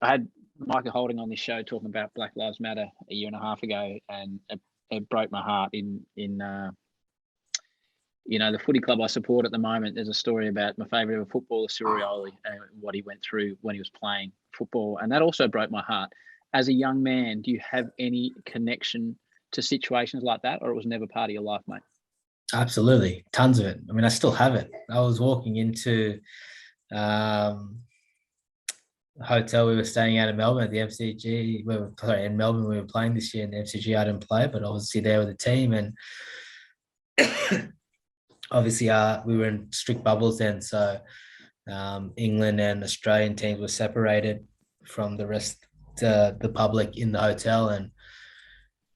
I had Michael Holding on this show talking about Black Lives Matter a year and a half ago, and it broke my heart. In the footy club I support at the moment, there's a story about my favourite ever footballer, Surioli, and what he went through when he was playing football, and that also broke my heart. As a young man, do you have any connection to situations like that, or it was never part of your life, mate? Absolutely, tons of it. I mean, I still have it. I was walking into a hotel we were staying at in Melbourne at the MCG. In Melbourne we were playing this year, in the MCG I didn't play, but obviously there with the team, and obviously we were in strict bubbles then, so England and Australian teams were separated from the rest, the public in the hotel, and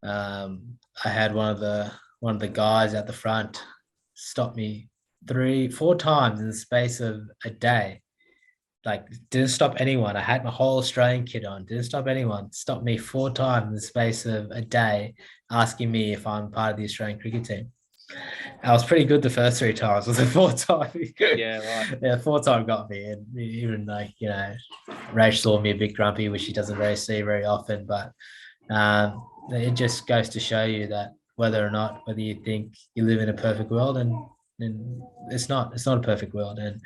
I had one of the guys at the front stop me 3-4 times in the space of a day. Like, didn't stop anyone. I had my whole Australian kit on. Didn't stop anyone. Stopped me 4 times in the space of a day, asking me if I'm part of the Australian cricket team. I was pretty good the first 3 times. It was the 4th time. Yeah, right. Yeah, 4th time got me. And even Rach saw me a bit grumpy, which she doesn't really see very often. But it just goes to show you that whether you think you live in a perfect world, and it's not a perfect world. And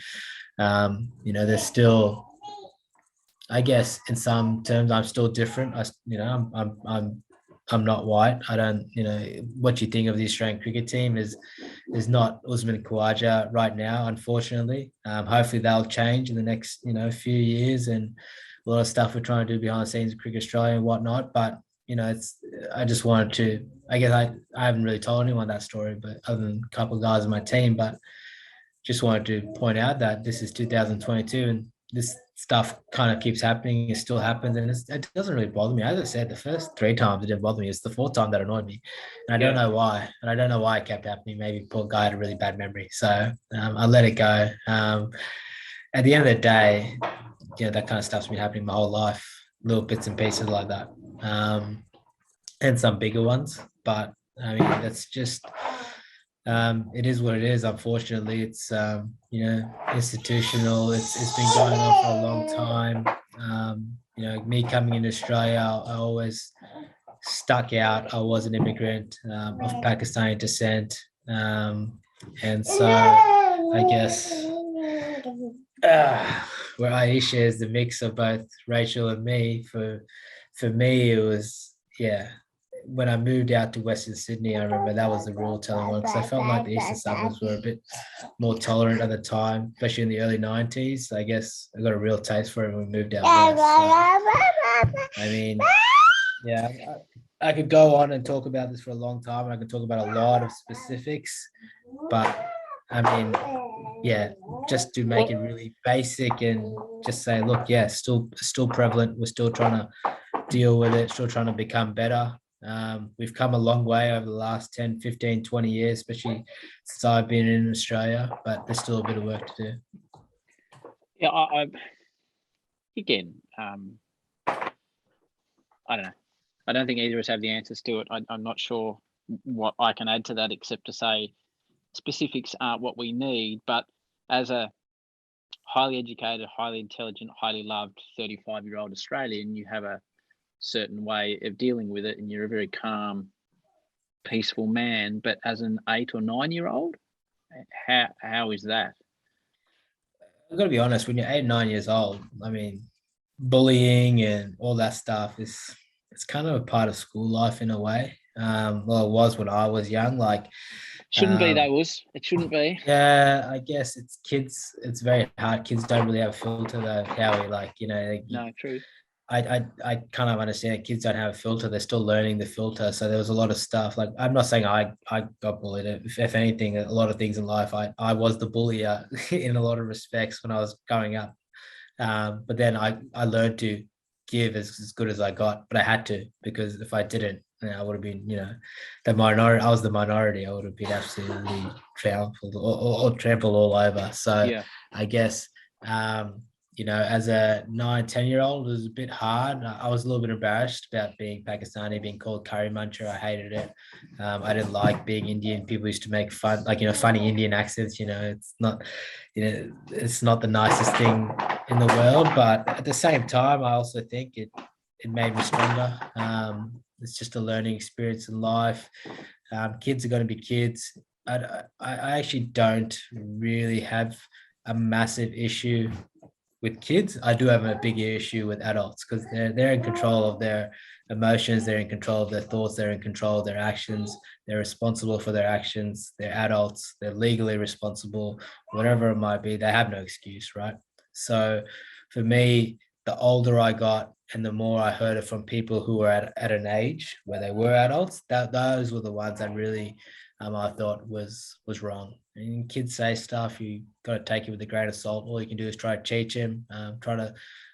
there's still, I guess in some terms, I'm still different. I'm not white. I don't, what you think of the Australian cricket team is not Usman Khawaja right now, unfortunately. Hopefully that'll change in the next, few years, and a lot of stuff we're trying to do behind the scenes of Cricket Australia and whatnot. But, I just wanted to, I guess I haven't really told anyone that story, but other than a couple of guys on my team, but just wanted to point out that this is 2022 and this stuff kind of keeps happening. It still happens, and it doesn't really bother me. As I said, the first 3 times it didn't bother me. It's the 4th time that annoyed me, and I don't know why. And I don't know why it kept happening. Maybe poor guy had a really bad memory, so I let it go. At the end of the day, that kind of stuff's been happening my whole life, little bits and pieces like that, and some bigger ones. But I mean, that's just. It is what it is. Unfortunately, it's institutional. It's been going on for a long time. Me coming into Australia, I always stuck out. I was an immigrant of Pakistani descent, and so I guess where Aisha is the mix of both Rachel and me. For me, it was when I moved out to Western Sydney, I remember that was the real telling one, because I felt like the eastern suburbs were a bit more tolerant at the time, especially in the early 90s. I guess I got a real taste for it when we moved out west. So, I mean, I could go on and talk about this for a long time, and I could talk about a lot of specifics, but I mean, just to make it really basic and just say, look, still prevalent. We're still trying to deal with it, still trying to become better. We've come a long way over the last 10, 15, 20 years, especially since I've been in Australia, but there's still a bit of work to do. Yeah, I don't know. I don't think either of us have the answers to it. I'm not sure what I can add to that, except to say specifics aren't what we need, but as a highly educated, highly intelligent, highly loved 35-year-old Australian, you have a certain way of dealing with it, and you're a very calm, peaceful man. But as an 8 or 9-year-old, how is that? I've got to be honest, when you're 8 or 9 years old, I mean, bullying and all that stuff it's kind of a part of school life in a way. Well, it was when I was young. Like, shouldn't be though, it shouldn't be. Yeah, I guess it's kids. It's very hard. Kids don't really have a filter though, Howie. No, true. I kind of understand kids don't have a filter. They're still learning the filter. So there was a lot of stuff. Like, I'm not saying I got bullied. If anything, a lot of things in life, I was the bully in a lot of respects when I was growing up. But then I learned to give as good as I got, but I had to, because if I didn't, I would have been, the minority. I was the minority. I would have been absolutely trampled or trampled all over. So I guess you know, as a 9, 10-year-old, it was a bit hard. I was a little bit embarrassed about being Pakistani, being called curry muncher. I hated it. I didn't like being Indian. People used to make fun, like, you know, funny Indian accents. You know, it's not, you know, it's not the nicest thing in the world. But at the same time, I also think it made me stronger. It's just a learning experience in life. Kids are going to be kids. I actually don't really have a massive issue with kids. I do have a bigger issue with adults because they're in control of their emotions, they're in control of their thoughts, they're in control of their actions, they're responsible for their actions, they're adults, they're legally responsible, whatever it might be, they have no excuse, right? So for me, the older I got and the more I heard it from people who were at an age where they were adults, that those were the ones that really I thought was wrong. And kids say stuff, you got to take it with a grain of salt. All you can do is try to teach them, try to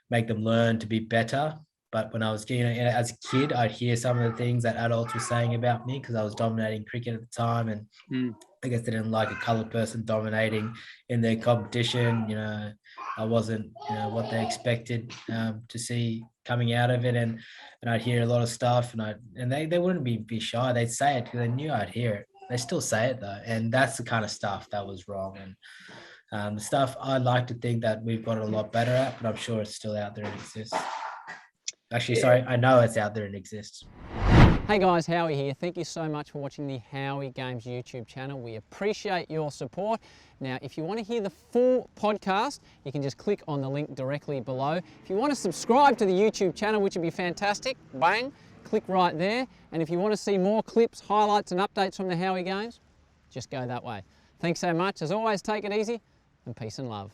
make them learn to be better. But when I was, you know, as a kid, I'd hear some of the things that adults were saying about me because I was dominating cricket at the time, and I guess they didn't like a colored person dominating in their competition. You know, I wasn't, you know, what they expected to see coming out of it, and I'd hear a lot of stuff, and they wouldn't be shy. They'd say it because they knew I'd hear it. They still say it though, and that's the kind of stuff that was wrong. And the stuff I like to think that we've got a lot better at, but I'm sure it's still out there and exists. Actually, sorry, I know it's out there and exists. Hey guys, Howie here. Thank you so much for watching the Howie Games YouTube channel. We appreciate your support. Now, if you want to hear the full podcast, you can just click on the link directly below. If you want to subscribe to the YouTube channel, which would be fantastic, bang, click right there. And if you want to see more clips, highlights and updates from the Howie Games, just go that way. Thanks so much. As always, take it easy and peace and love.